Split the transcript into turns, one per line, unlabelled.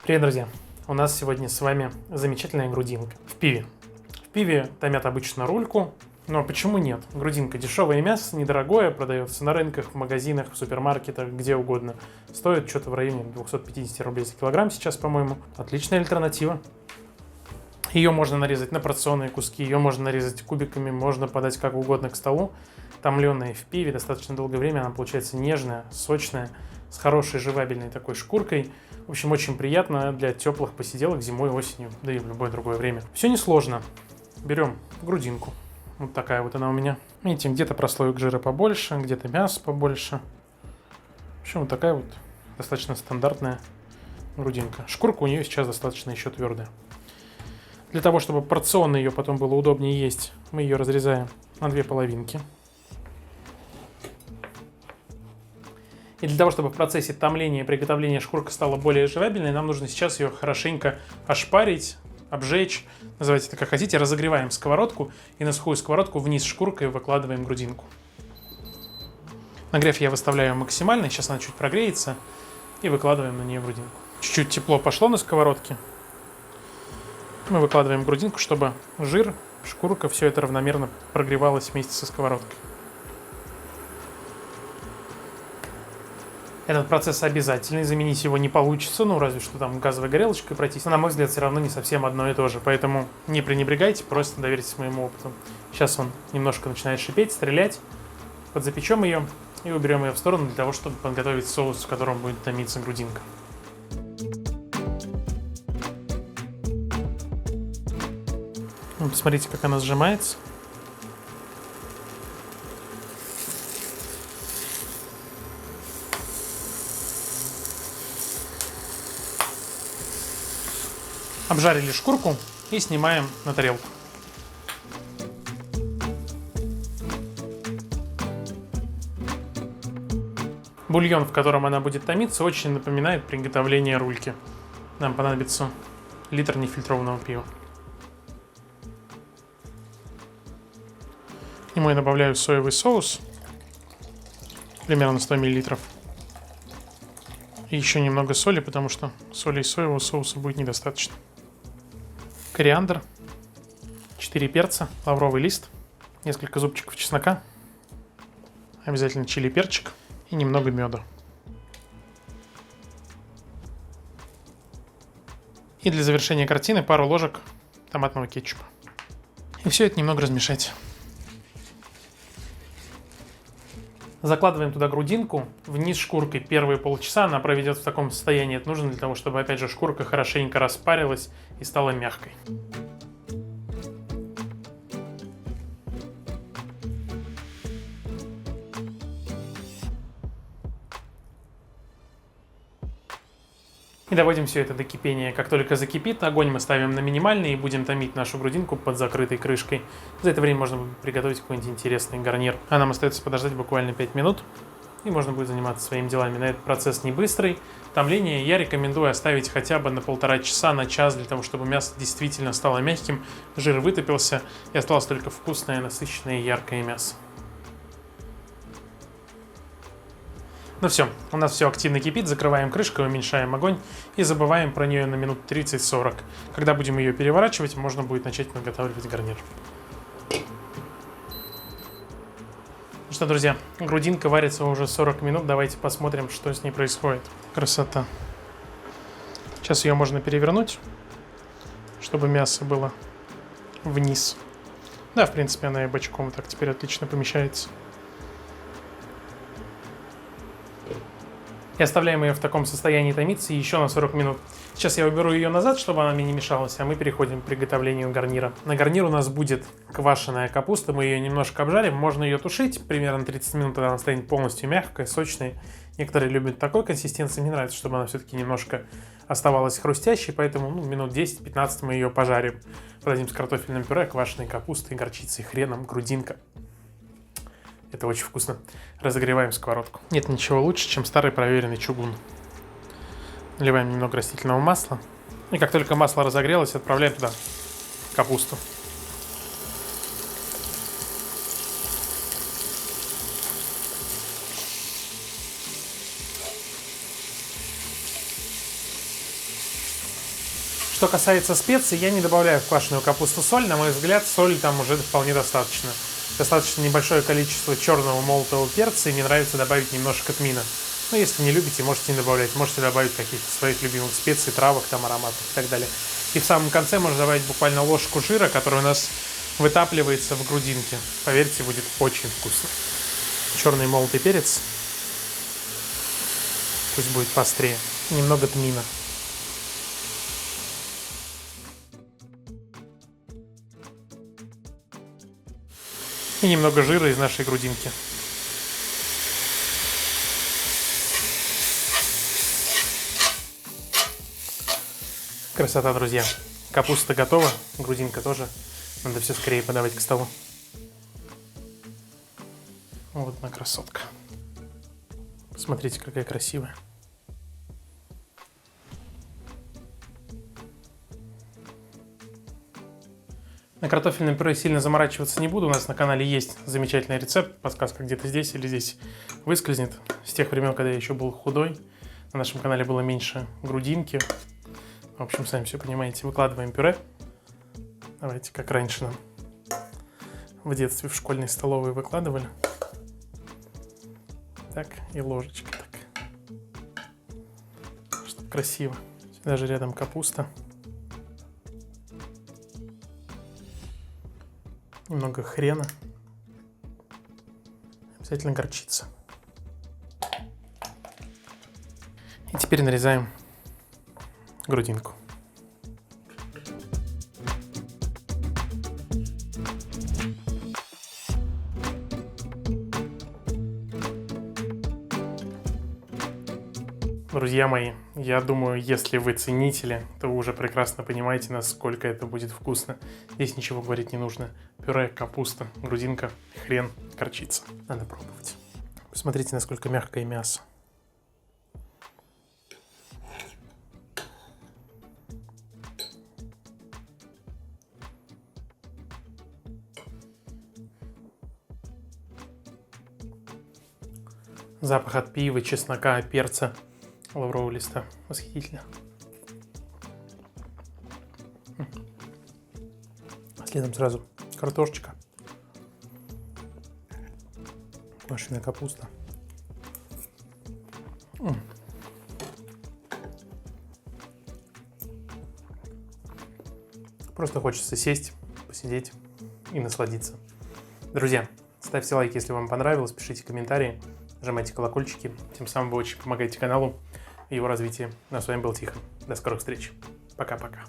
Привет, друзья! У нас сегодня с вами замечательная грудинка в пиве. В пиве томят обычно рульку, но почему нет? Грудинка дешевое мясо, недорогое, продается на рынках, в магазинах, в супермаркетах, где угодно. Стоит что-то в районе 250 рублей за килограмм сейчас, по-моему. Отличная альтернатива. Ее можно нарезать на порционные куски, ее можно нарезать кубиками, можно подать как угодно к столу. Томленная в пиве достаточно долгое время, она получается нежная, сочная, с хорошей жевабельной такой шкуркой. В общем, очень приятно для теплых посиделок зимой, осенью, да и в любое другое время. Все несложно. Берем грудинку. Вот такая вот она у меня. Видите, где-то прослоек жира побольше, где-то мясо побольше. В общем, вот такая вот достаточно стандартная грудинка. Шкурка у нее сейчас достаточно еще твердая. Для того, чтобы порционно ее потом было удобнее есть, мы ее разрезаем на две половинки. И для того, чтобы в процессе томления и приготовления шкурка стала более жевабельной, нам нужно сейчас ее хорошенько ошпарить, обжечь, называйте это как хотите. Разогреваем сковородку и на сухую сковородку вниз шкуркой выкладываем грудинку. Нагрев я выставляю максимально, сейчас она чуть прогреется, и выкладываем на нее грудинку. Чуть-чуть тепло пошло на сковородке. Мы выкладываем грудинку, чтобы жир, шкурка, все это равномерно прогревалось вместе со сковородкой. Этот процесс обязательный, заменить его не получится, ну разве что там газовой горелочкой пройтись. Но, на мой взгляд, все равно не совсем одно и то же, поэтому не пренебрегайте, просто доверьтесь моему опыту. Сейчас он немножко начинает шипеть, стрелять, подзапечем ее и уберем ее в сторону для того, чтобы подготовить соус, в котором будет томиться грудинка. Посмотрите, как она сжимается. Обжарили шкурку и снимаем на тарелку. Бульон, в котором она будет томиться, очень напоминает приготовление рульки. Нам понадобится литр нефильтрованного пива. К нему я добавляю соевый соус, примерно 100 мл. И еще немного соли, потому что соли и соевого соуса будет недостаточно. Кориандр, 4 перца, лавровый лист, несколько зубчиков чеснока, обязательно чили перчик и немного меда. И для завершения картины пару ложек томатного кетчупа. И все это немного размешать. Закладываем туда грудинку, вниз шкуркой. Первые полчаса она проведет в таком состоянии. Это нужно для того, чтобы, опять же, шкурка хорошенько распарилась и стала мягкой. И доводим все это до кипения. Как только закипит, огонь мы ставим на минимальный и будем томить нашу грудинку под закрытой крышкой. За это время можно будет приготовить какой-нибудь интересный гарнир. А нам остается подождать буквально 5 минут, и можно будет заниматься своими делами. На этот процесс не быстрый. Томление я рекомендую оставить хотя бы на 1,5 часа, на час, для того, чтобы мясо действительно стало мягким, жир вытопился и осталось только вкусное, насыщенное и яркое мясо. Ну все, у нас все активно кипит, закрываем крышкой, уменьшаем огонь и забываем про нее на минут 30-40. Когда будем ее переворачивать, можно будет начать подготавливать гарнир. Ну что, друзья, грудинка варится уже 40 минут, давайте посмотрим, что с ней происходит. Красота. Сейчас ее можно перевернуть, чтобы мясо было вниз. Да, в принципе, она и бочком так теперь отлично помещается. И оставляем ее в таком состоянии томиться еще на 40 минут. Сейчас я уберу ее назад, чтобы она мне не мешалась, а мы переходим к приготовлению гарнира. На гарнир у нас будет квашеная капуста, мы ее немножко обжарим. Можно ее тушить примерно 30 минут, тогда она станет полностью мягкой, сочной. Некоторые любят такой консистенции, мне нравится, чтобы она все-таки немножко оставалась хрустящей, поэтому минут 10-15 мы ее пожарим. Подадим с картофельным пюре, квашеной капустой, горчицей, хреном, грудинка. Это очень вкусно. Разогреваем сковородку. Нет ничего лучше, чем старый проверенный чугун. Наливаем немного растительного масла. И как только масло разогрелось, отправляем туда капусту. Что касается специй, я не добавляю в квашеную капусту соль. На мой взгляд, соли там уже вполне достаточно. Достаточно небольшое количество черного молотого перца, и мне нравится добавить немножко тмина. Но если не любите, можете не добавлять. Можете добавить каких-то своих любимых специй, травок, там, ароматов и так далее. И в самом конце можно добавить буквально ложку жира, который у нас вытапливается в грудинке. Поверьте, будет очень вкусно. Черный молотый перец. Пусть будет поострее. Немного тмина. И немного жира из нашей грудинки. Красота, друзья. Капуста готова, грудинка тоже. Надо все скорее подавать к столу. Вот она, красотка. Смотрите, какая красивая. На картофельном пюре сильно заморачиваться не буду. У нас на канале есть замечательный рецепт. Подсказка где-то здесь или здесь выскользнет. С тех времен, когда я еще был худой. На нашем канале было меньше грудинки. В общем, сами все понимаете. Выкладываем пюре. Давайте, как раньше нам в детстве в школьной столовой выкладывали. Так, и ложечкой так. Чтобы красиво. Даже рядом капуста. Немного хрена. Обязательно горчица. И теперь нарезаем грудинку. Друзья мои, я думаю, если вы ценители, то вы уже прекрасно понимаете, насколько это будет вкусно. Здесь ничего говорить не нужно. Пюре, капуста, грудинка, хрен, горчица. Надо пробовать. Посмотрите, насколько мягкое мясо. Запах от пива, чеснока, перца, лаврового листа. Восхитительно. Следом сразу картошечка. Квашеная капуста. Просто хочется сесть, посидеть и насладиться. Друзья, ставьте лайк, если вам понравилось, пишите комментарии. Нажимайте колокольчики, тем самым вы очень помогаете каналу и его развитию. Ну, а с вами был Тихон. До скорых встреч. Пока-пока.